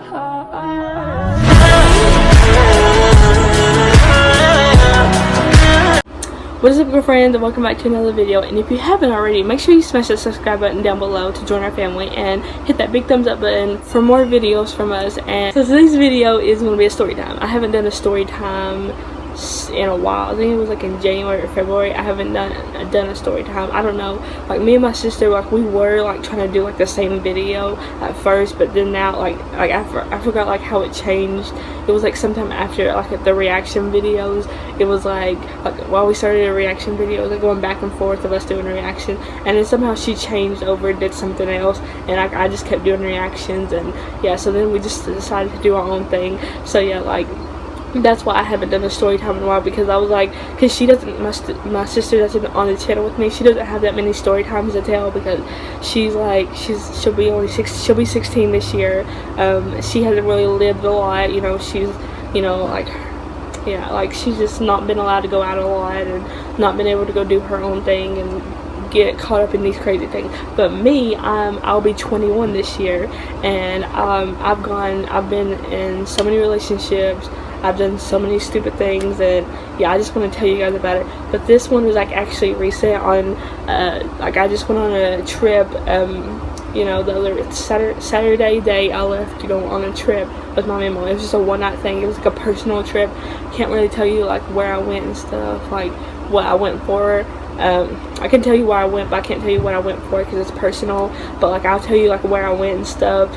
What is up, girlfriends, and welcome back to another video. And if you haven't already, make sure you smash that subscribe button down below to join our family, and hit that big thumbs up button for more videos from us. And so today's video is going to be a story time. I haven't done a story time in a while. I think it was like in January or February. I haven't done a story time. I don't know, like me and my sister, like we were like trying to do like the same video at first, but then now like I forgot like how it changed. It was like sometime after like the reaction videos, it was like while we started a reaction video, it was like going back and forth of us doing a reaction, and then somehow she changed over and did something else, and I just kept doing reactions. And yeah, so then we just decided to do our own thing. So yeah, like that's why I haven't done a story time in a while, because I was like, because she doesn't, my sister doesn't on the channel with me, she doesn't have that many story times to tell, because she's like, she'll be 16 this year. She hasn't really lived a lot, you know. She's, you know, like, yeah, like she's just not been allowed to go out a lot and not been able to go do her own thing and get caught up in these crazy things. But me, I'll be 21 this year, and I've been in so many relationships. I've done so many stupid things, and yeah, I just want to tell you guys about it. But this one was like actually recent. On like I just went on a trip, you know, the other Saturday day I left to go on a trip with my mom. It was just a one-night thing. It was like a personal trip. Can't really tell you like where I went and stuff, like what I went for. I can tell you where I went, but I can't tell you what I went for because it's personal. But like I'll tell you like where I went and stuff.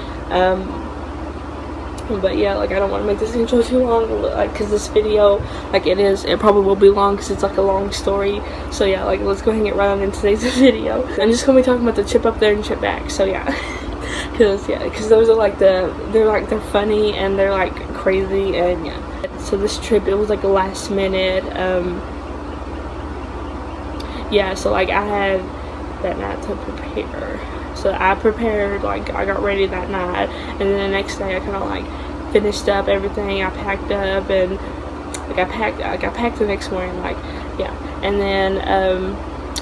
But yeah, like I don't want to make this intro too long, like because this video, like it probably will be long because it's like a long story. So yeah, like let's go ahead and get right on into today's video. I'm just gonna be talking about the trip up there and trip back. So yeah, because those are like they're funny and they're like crazy. And yeah, so this trip, it was like a last minute. Yeah, so like I had that night to prepare. So I prepared, like I got ready that night, and then the next day I kind of like finished up everything. I packed up, and like I packed the next morning, like yeah. And then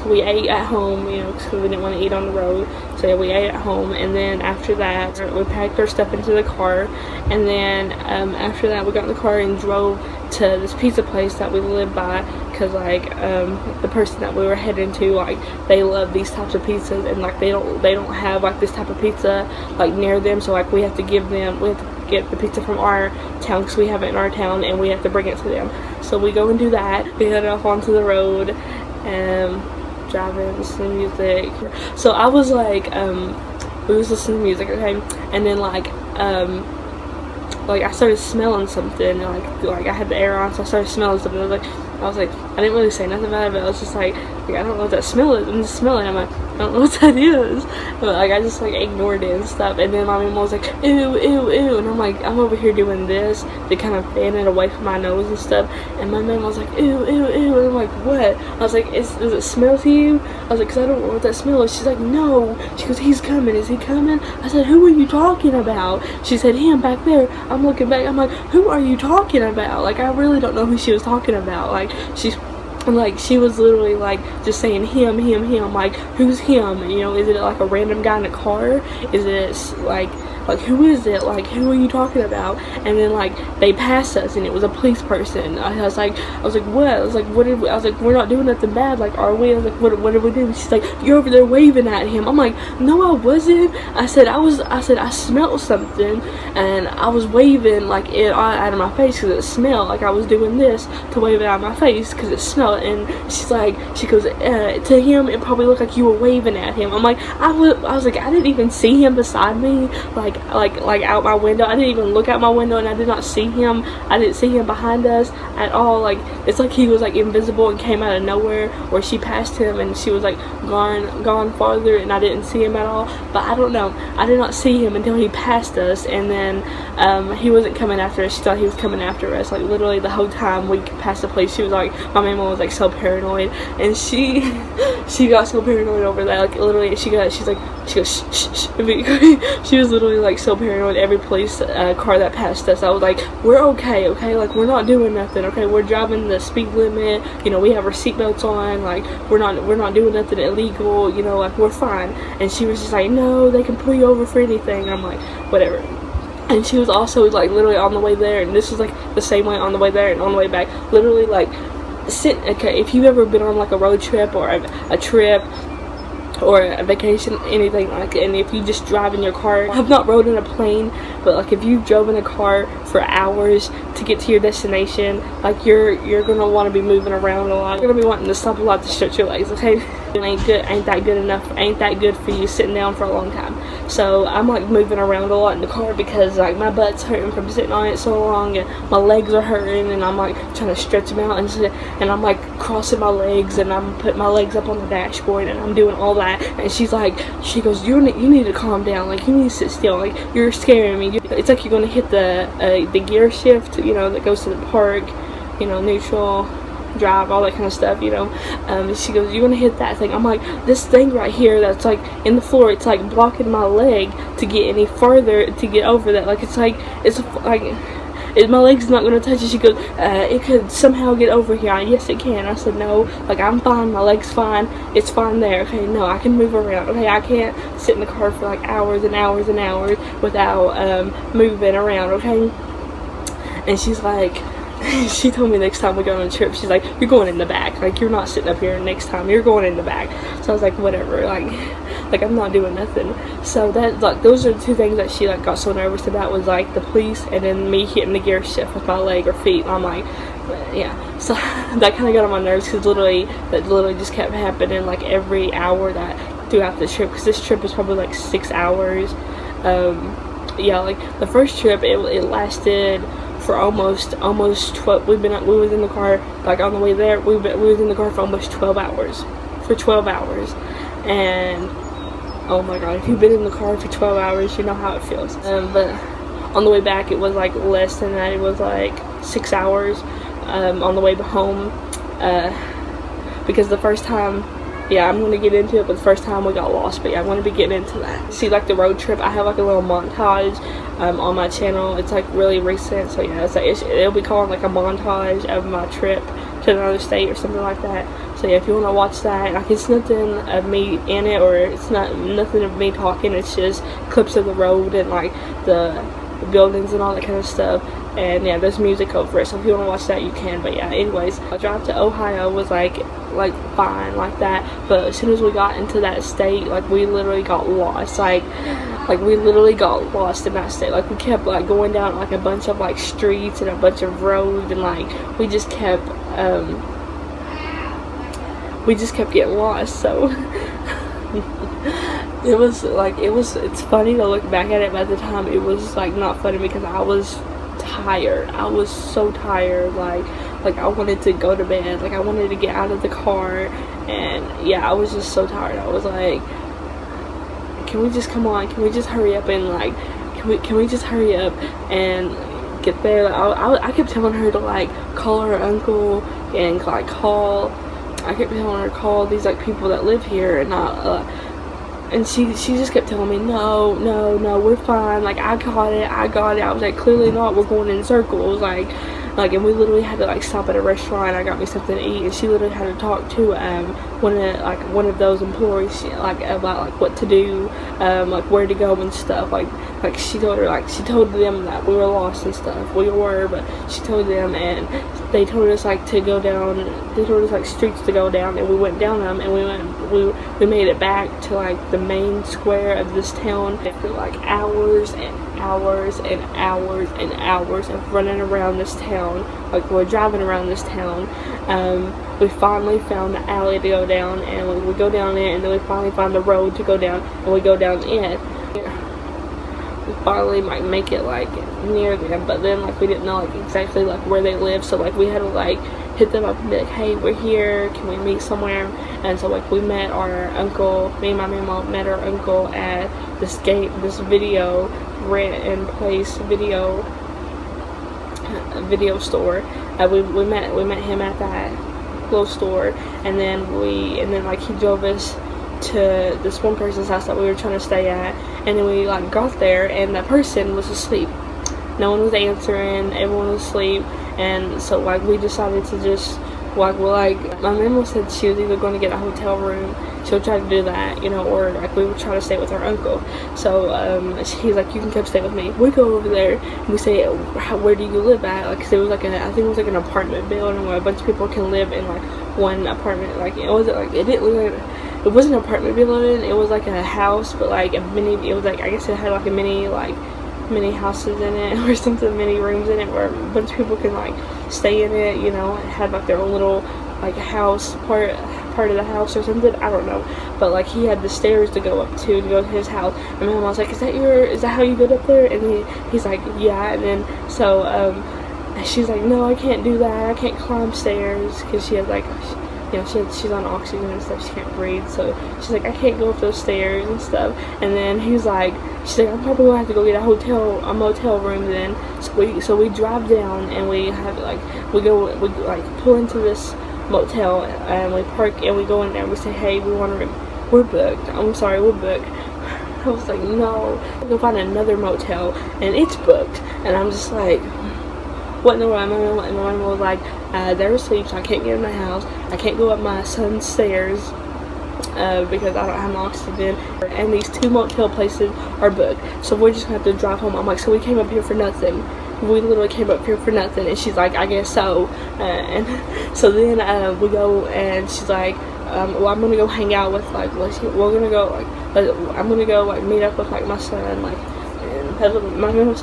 we ate at home, you know, because we didn't want to eat on the road. So yeah, we ate at home, and then after that we packed our stuff into the car, and then after that we got in the car and drove to this pizza place that we live by, because like the person that we were heading to, like they love these types of pizzas, and like they don't have like this type of pizza like near them. So like we have to get the pizza from our town because we have it in our town, and we have to bring it to them. So we go and do that. We head off onto the road and driving, listening to music. So I was like we was listening to music, okay, and then like I started smelling something, and like I had the air on, so I started smelling something. I was like I didn't really say nothing about it, but I was just like I don't know what that smell is. I'm just smelling. I'm like, I don't know what that is. But like I just like ignored it and stuff. And then my mom was like, ew, ew, ew. And I'm like, I'm over here doing this to kind of fan it away from my nose and stuff. And my mom was like, ew, ew, ew. And I'm like, what? I was like, does it smell to you? I was like, because I don't know what that smell is. She's like, no. She goes, he's coming. Is he coming? I said, who are you talking about? She said, him back there. I'm looking back. I'm like, who are you talking about? Like I really don't know who she was talking about. Like she was literally like just saying him, like who's him, you know? Is it like a random guy in a car? Is it like who is it? Like who are you talking about? And then like they passed us, and it was a police person. I was like what? I was like, what did we? I was like, we're not doing nothing bad, like are we? I was like, what did we do? She's like, you're over there waving at him. I'm like, no I wasn't. I said I smelled something, and I was waving like it out of my face because it smelled. Like I was doing this to wave it out of my face because it smelled. And she goes, to him it probably looked like you were waving at him. I'm like, I was like, I didn't even see him beside me, like out my window. I didn't even look out my window, and I did not see him. I didn't see him behind us at all. Like it's like he was like invisible and came out of nowhere, or she passed him and she was like gone farther, and I didn't see him at all. But I don't know, I did not see him until he passed us. And then he wasn't coming after us. She thought he was coming after us, like literally the whole time we passed the place. She was like, my mama was like so paranoid, and she got so paranoid over that, like literally she goes shh, shh, shh. She was literally like so paranoid. Every police car that passed us, I was like, we're okay, like we're not doing nothing, okay, we're driving the speed limit, you know, we have our seatbelts on, like we're not doing nothing illegal, you know, like we're fine. And she was just like, no, they can pull you over for anything. And I'm like, whatever. And she was also like literally on the way there, and this was like the same way on the way there and on the way back, literally like okay, if you've ever been on like a road trip or a trip or a vacation, anything like that, and if you just drive in your car, I've not rode in a plane, but like if you've drove in a car for hours to get to your destination, like you're gonna want to be moving around a lot. You're gonna be wanting to stop a lot to stretch your legs, okay? It ain't that good enough, ain't that good for you sitting down for a long time. So I'm like moving around a lot in the car because like my butt's hurting from sitting on it so long, and my legs are hurting, and I'm like trying to stretch them out, and I'm like crossing my legs, and I'm putting my legs up on the dashboard, and I'm doing all that. And she goes, you need to calm down, like you need to sit still, like you're scaring me. It's like you're gonna hit the gear shift, you know, that goes to the park, you know, neutral, drive, all that kind of stuff, you know. She goes, you're gonna hit that thing. I'm like, this thing right here that's like in the floor, it's like blocking my leg to get any further, to get over that. Like it's like my leg's not gonna touch it. She goes, it could somehow get over here. Yes, it can. I said, no, like I'm fine, my leg's fine, it's fine there. Okay, no, I can move around. Okay, I can't sit in the car for like hours and hours and hours without moving around. Okay. And she's like, she told me next time we go on a trip, she's like, you're going in the back, like you're not sitting up here, next time you're going in the back. So I was like, whatever, like I'm not doing nothing. So that, like, those are the two things that she like got so nervous about, was like the police and then me hitting the gear shift with my leg or feet. And I'm like, yeah. So that kind of got on my nerves, because that literally just kept happening like every hour that throughout the trip, because this trip was probably like 6 hours. Yeah, like the first trip it lasted for almost 12. We was in the car, like on the way there, we was in the car for almost 12 hours. And oh my god, if you've been in the car for 12 hours, you know how it feels. But on the way back it was like less than that. It was like 6 hours on the way home, because the first time, yeah, I'm going to get into it, but the first time we got lost. But yeah, I'm going to be getting into that. See, like the road trip, I have like a little montage on my channel. It's like really recent, so yeah, it'll be called like a montage of my trip to another state or something like that. So yeah, if you want to watch that, like it's nothing of me in it, or it's nothing of me talking. It's just clips of the road and like the buildings and all that kind of stuff. And yeah, there's music over it, so if you want to watch that, you can. But yeah, anyways, our drive to Ohio was like fine like that, but as soon as we got into that state, like we literally got lost. Like we literally got lost in that state. Like we kept like going down like a bunch of like streets and a bunch of roads, and like we just kept getting lost. So it's funny to look back at it, but at the time it was like not funny, because I was tired. I was so tired, like I wanted to go to bed, like I wanted to get out of the car, and yeah, I was just so tired. I was like, can we just hurry up, and like can we just hurry up and get there? I kept telling her to like call her uncle and like I kept telling her to call these like people that live here, and not and she just kept telling me, no, we're fine, like I got it. I was like, clearly not, we're going in circles, like and we literally had to like stop at a restaurant. I got me something to eat, and she literally had to talk to one of those employees, like about like what to do, like where to go and stuff. Like she told them that we were lost and stuff. We were, but she told them, and they told us like to go down. They told us like streets to go down, and we went down them, and we made it back to like the main square of this town after like hours and hours and hours and hours of running around this town. Like we're driving around this town. We finally found the alley to go down, and we go down it, and then we finally find the road to go down, and we go down it. We finally like make it like near them, but then like we didn't know like exactly like where they live, so like we had to like hit them up and be like, hey, we're here, can we meet somewhere? And so like we met our uncle, me and my mama met our uncle at this video rent and place video store. We met him at that little store, and then like he drove us to this one person's house that we were trying to stay at, and then we like got there, and that person was asleep. No one was answering, everyone was asleep, and so like we decided to just My mom said she was either going to get a hotel room, she'll try to do that, you know, or like we would try to stay with our uncle. So he's like, you can come stay with me. We go over there and we say, where do you live at? Like, 'cause it was like I think it was like an apartment building where a bunch of people can live in like one apartment. Like it wasn't like, it didn't look like, it wasn't an apartment building, it was like a house, but like a mini, it was like, I guess it had like a mini houses in it or something, mini rooms in it where a bunch of people can like stay in it, you know. It had like their own little like house part of the house or something, I don't know, but like he had the stairs to go up to go to his house. And my mom was like, is that how you get up there? And he's like, yeah. And then so she's like, no, I can't do that, I can't climb stairs, because she has like, you know, she's on oxygen and stuff, she can't breathe, so she's like, I can't go up those stairs and stuff. And then he's like, she's like, I'm probably gonna have to go get a motel room then. So we drive down and we have like, we like pull into this motel and we park and we go in there and we say, hey, we want a room. We're booked. I'm sorry, we're booked. I was like, no, we'll go find another motel and it's booked. And I'm just like, what in the world? And my mom was like, they're asleep, so I can't get in the house. I can't go up my son's stairs because I don't have my oxygen. And these 2 motel places are booked, so we're just gonna have to drive home. I'm like, so we came up here for nothing. We literally came up here for nothing. And she's like, I guess so. And so then we go, and she's like, well, I'm gonna go hang out with like, we're gonna go like, I'm gonna go like meet up with like my son, like. And my mom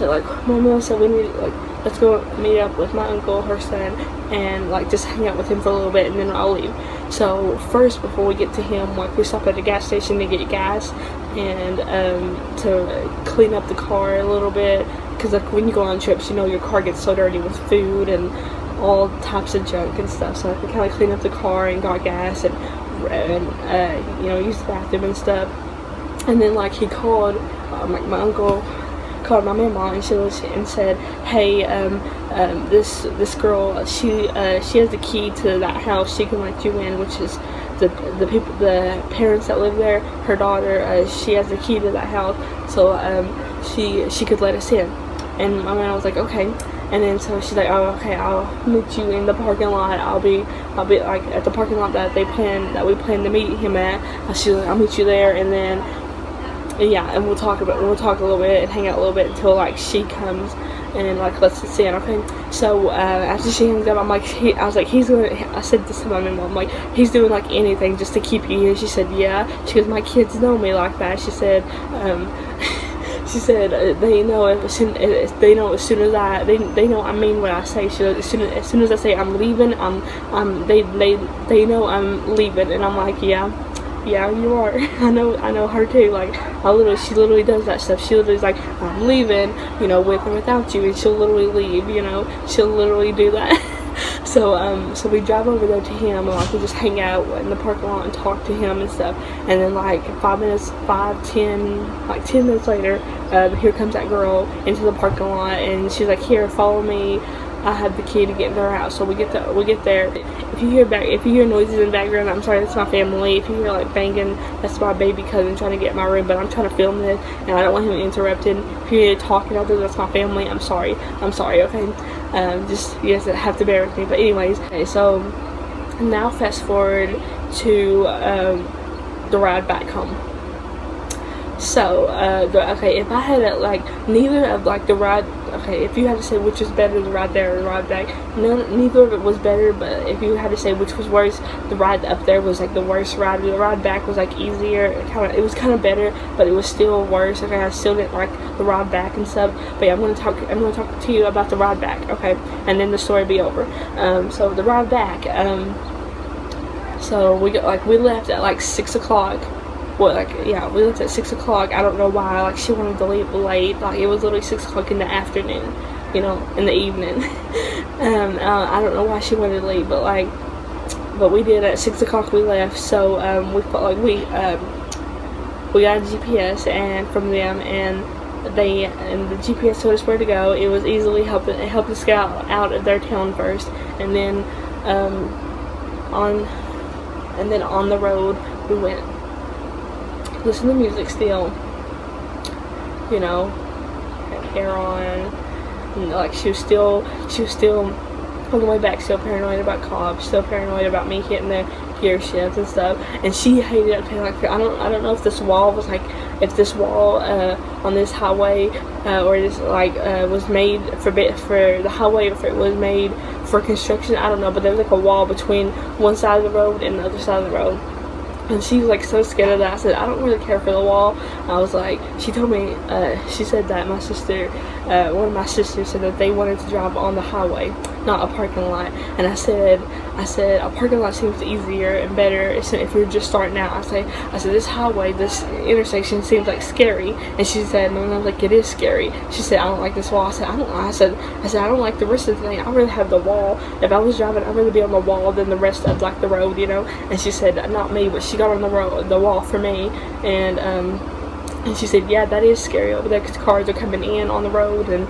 said we need like, let's go meet up with my uncle, her son, and like just hang out with him for a little bit, and then I'll leave. So first, before we get to him, like we stop at the gas station to get gas and to clean up the car a little bit, because like when you go on trips, you know, your car gets so dirty with food and all types of junk and stuff. So like, we kind of cleaned up the car and got gas and you know, used the bathroom and stuff. And then like he called, like my uncle called my mama and said, hey, this girl, she has the key to that house, she can let you in, which is the parents that live there, her daughter, she has the key to that house, so she could let us in. And my mama was like, okay. And then so she's like, oh, okay, I'll meet you in the parking lot. I'll be like at the parking lot that we plan to meet him at. She's like, I'll meet you there, and then yeah, and we'll talk a little bit and hang out a little bit until like she comes and like lets us in. Okay, so after she hangs up, I'm like, I said this to my mom, I'm like, he's doing like anything just to keep you here. She said, yeah. She goes, my kids know me like that. She said, they know as soon as they know I mean what I say. She goes, as soon as I say I'm leaving, they know I'm leaving. And I'm like, yeah, you are. I know her too. Like, she literally does that stuff. She literally is like, I'm leaving, you know, with or without you, and she'll literally leave, you know. She'll literally do that. So we drive over there to him, and like we just hang out in the parking lot and talk to him and stuff. And then like 10 minutes later, here comes that girl into the parking lot, and she's like, here, follow me. I have the key to get into our house. So we get there. If you hear noises in the background, I'm sorry, that's my family. If you hear like banging, that's my baby cousin trying to get in my room, but I'm trying to film this and I don't want him interrupted. If you hear talking out there, that's my family. I'm sorry, okay? Just, you guys have to bear with me. But anyways, okay, so now fast forward to the ride back home. So, okay, if I had like neither of like the ride, okay, if you had to say which was better, the ride there or the ride back, neither of it was better. But if you had to say which was worse, the ride up there was like the worst ride. The ride back was like easier. It was kind of better, but it was still worse. Okay, I still didn't like the ride back and stuff. But yeah, I'm gonna talk to you about the ride back, okay, and then the story be over. So the ride back, so we left at like 6 o'clock. Well, like, yeah, we left at 6 o'clock. I don't know why. Like, she wanted to leave late. Like, it was literally 6 o'clock in the afternoon, you know, in the evening. I don't know why she wanted to leave, but we did. At 6 o'clock we left. So we got a GPS and from them, and the GPS told us where to go. It was easily it helped us get out of their town first, and then on the road we went. Listen to music still, you know, had hair on, and like she was still on the way back still paranoid about cops, still paranoid about me hitting the gear shift and stuff. And she hated it. Like, I don't know if this wall was like, if this wall on this highway or this like was made for the highway, or if it was made for construction. I don't know, but there's like a wall between one side of the road and the other side of the road. And she was like so scared of that. I said, I don't really care for the wall. I was like, she told me, she said that my sister, one of my sisters said that they wanted to drive on the highway, not a parking lot. And I said, a parking lot seems easier and better if you're just starting out. I said, this highway, this intersection seems like scary. And she said, no, and I was like, it is scary. She said, I don't like this wall. I said, I don't like the rest of the thing. I'd rather have the wall. If I was driving, I'd rather be on the wall than the rest of like the road, you know. And she said, not me, but she got on the wall for me. And she said, yeah, that is scary over there because cars are coming in on the road. And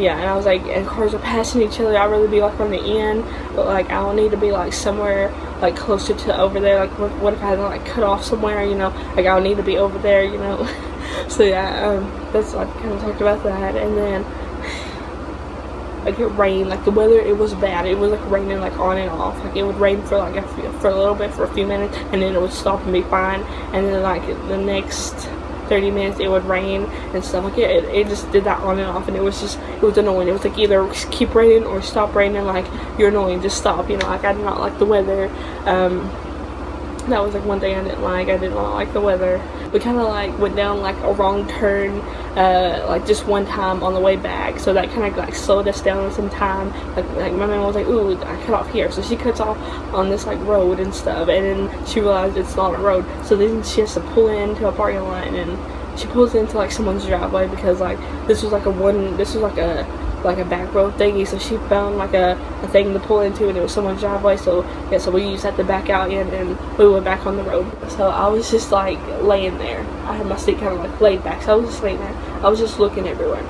yeah, and I was like, and cars are passing each other. I'd rather be like on the end, but like I don't need to be like somewhere like closer to over there. Like what if I had to like cut off somewhere, you know, like I don't need to be over there, you know. So yeah, that's like kind of talked about that. And then like it rained, like the weather, it was bad. It was like raining like on and off. Like it would rain for like for a little bit, for a few minutes, and then it would stop and be fine. And then like the next 30 minutes it would rain and stuff. Like it just did that on and off, and it was annoying. It was like either keep raining or stop raining. Like, you're annoying, just stop, you know. Like I did not like the weather. That was like one thing I didn't like. I did not like the weather. We kind of like went down like a wrong turn like just one time on the way back, so that kind of like slowed us down some time. Like my mom was like, ooh, I cut off here, so she cuts off on this like road and stuff, and then she realized it's not a road, so then she has to pull into a parking lot, and she pulls into like someone's driveway because like this was like a back road thingy, so she found like a thing to pull into, and it was someone's driveway. So yeah, so we just had to back out in, and we went back on the road. So I was just like laying there. I had my seat kind of like laid back, so I was just laying there. I was just looking everywhere.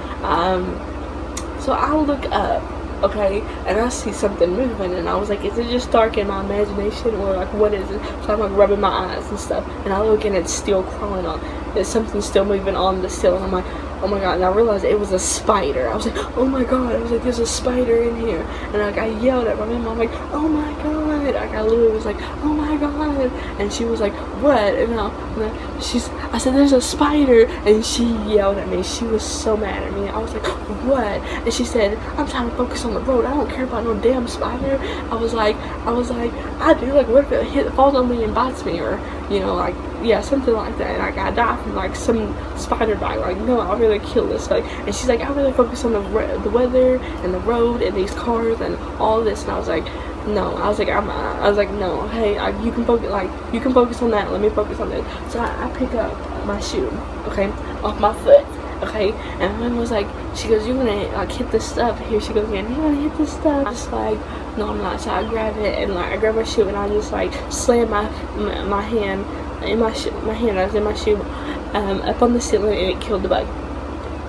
So I look up, okay, and I see something moving, and I was like, is it just dark in my imagination, or like what is it? So I'm like rubbing my eyes and stuff, and I look, and it's still crawling on. There's something still moving on the ceiling. I'm like, oh my god, and I realized it was a spider. I was like, oh my god, I was like, there's a spider in here. And like I yelled at my mom, I'm like, oh my god. Like I literally was like, oh my god. And she was like, what? And I said, there's a spider. And she yelled at me. She was so mad at me. I was like, what? And she said, I'm trying to focus on the road. I don't care about no damn spider. I was like, I do. Like, what if it falls on me and bites me, or you know, like, yeah, something like that. And like I die from like some spider bite. Like, no, I'll really kill this. Like, and she's like, I really focus on the weather and the road and these cars and all this. And I was like, no. I was like, no. Hey, you can focus on that. Let me focus on this. So I pick up my shoe, okay, off my foot. Okay, and my mom was like, she goes, you're gonna like hit this stuff here. She goes, yeah, you're gonna hit this stuff. I was like, no, I'm not. So I grab it, and like I grab my shoe, and I just like slam my hand in my hand. I was in my shoe up on the ceiling, and it killed the bug.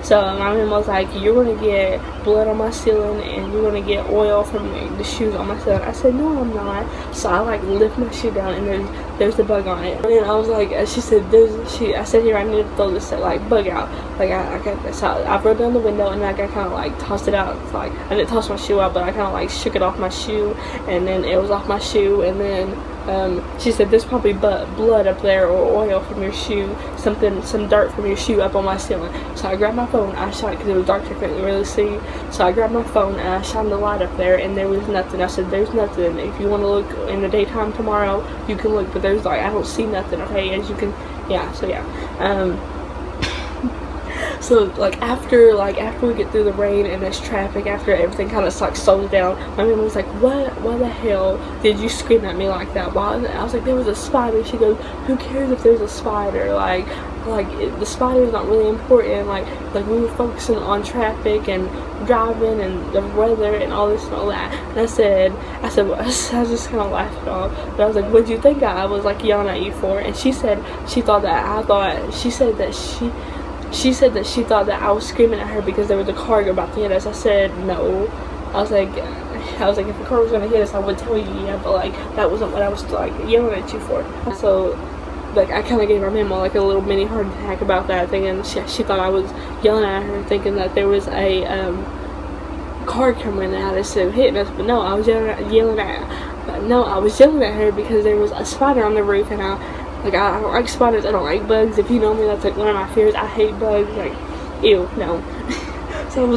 So my mom was like, you're gonna get blood on my ceiling, and you're gonna get oil from the shoes on my ceiling. I said, no, I'm not. So I like lift my shoe down, and there's the bug on it. And then I was like, she said, I said, here, I need to throw this like bug out. Like I got this. So I rolled down the window, and like I kind of like tossed it out. It's like I didn't toss my shoe out, but I kind of like shook it off my shoe, and then it was off my shoe, and then she said, there's probably blood up there, or oil from your shoe, some dirt from your shoe up on my ceiling. So I grabbed my phone, I shot it because it was dark, so I couldn't really see. So I grabbed my phone, and I shined the light up there, and there was nothing. I said, there's nothing. If you want to look in the daytime tomorrow, you can look, but there's like, I don't see nothing, okay, as you can, yeah, so yeah. So like after we get through the rain and there's traffic, after everything kind of like slows down, my mom was like, why the hell did you scream at me like that? Why? I was like, there was a spider. She goes, who cares if there's a spider? Like the spider is not really important. Like we were focusing on traffic and driving and the weather and all this and all that. And I said, well, I was just kind of laughing off. But I was like, what do you think I was like yelling at you for? And she said she thought that she said that she thought that I was screaming at her because there was a car about to hit us. I said no. I was like, if the car was gonna hit us, I would tell you, yeah, but like that wasn't what I was like yelling at you for. So like I kind of gave our mama like a little mini heart attack about that, thinking she thought I was yelling at her, thinking that there was a car coming at us and hitting us. But no, I was yelling at her because there was a spider on the roof, and I don't like spiders. I don't like bugs. If you know me, that's like one of my fears. I hate bugs. Like, ew, no. So I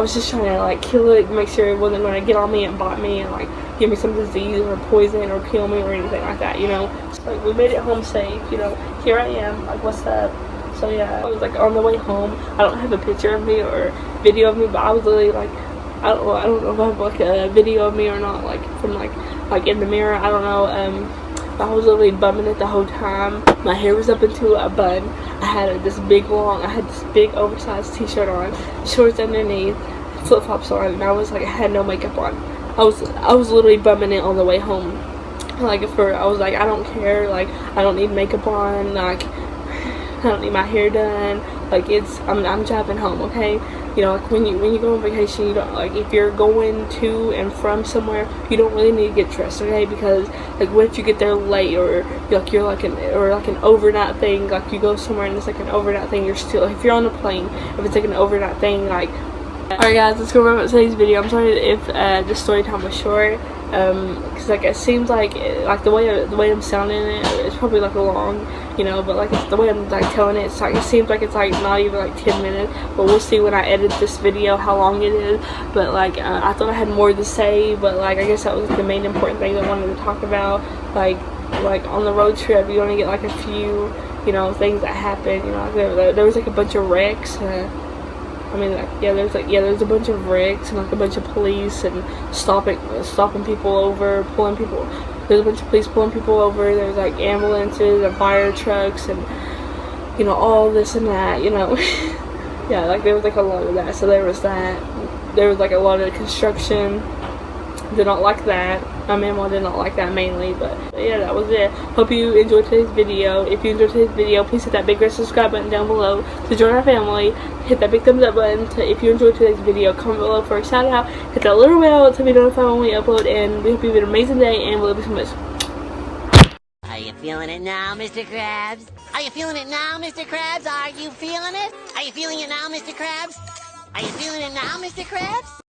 was just trying to like kill it, make sure it wasn't going to get on me and bite me and like give me some disease or poison or kill me or anything like that, you know. So, like, we made it home safe, you know. Here I am, like, what's up? So yeah, I was like on the way home. I don't have a picture of me or video of me, but I was literally like, I don't know if I have like a video of me or not, like from like in the mirror. I don't know. I was literally bumming it the whole time. My hair was up into a bun. I had this big oversized t-shirt on, shorts underneath, flip-flops on, and I had no makeup on. I was literally bumming it on the way home. Like I was like, I don't care, like I don't need makeup on, like I don't need my hair done. Like I'm driving home, okay? You know, like when you go on vacation, you don't, like if you're going to and from somewhere, you don't really need to get dressed, okay? Because like what if you get there late, or you're like an overnight thing, like you go somewhere and it's like an overnight thing, you're still, if you're on a plane, if it's like an overnight thing, like. Alright guys, let's go wrap up today's video. I'm sorry if the story time was short, because like it seems like the way I'm sounding it's probably like a long, you know, but like the way I'm like telling it, it's like it seems like it's like not even like 10 minutes, but we'll see when I edit this video how long it is. But like I thought I had more to say, but like I guess that was the main important thing I wanted to talk about. Like on the road trip, you only get like a few, you know, things that happen. You know, there was like a bunch of wrecks. I mean, like, there's a bunch of wrecks and like a bunch of police and stopping people over, pulling people. There's a bunch of police pulling people over. There's like ambulances and fire trucks and, you know, all this and that, you know. Yeah, like there was like a lot of that. So there was that. There was like a lot of construction. Did not like that. My mama did not like that mainly, but yeah, that was it. Hope you enjoyed today's video. If you enjoyed today's video, please hit that big red subscribe button down below to join our family. Hit that big thumbs up button if you enjoyed today's video. Comment below for a shout out. Hit that little bell to be notified when we upload, and we hope you have an amazing day, and we love you so much. Are you feeling it now, Mr. Krabs? Are you feeling it now, Mr. Krabs? Are you feeling it? Are you feeling it now, Mr. Krabs? Are you feeling it now, Mr. Krabs?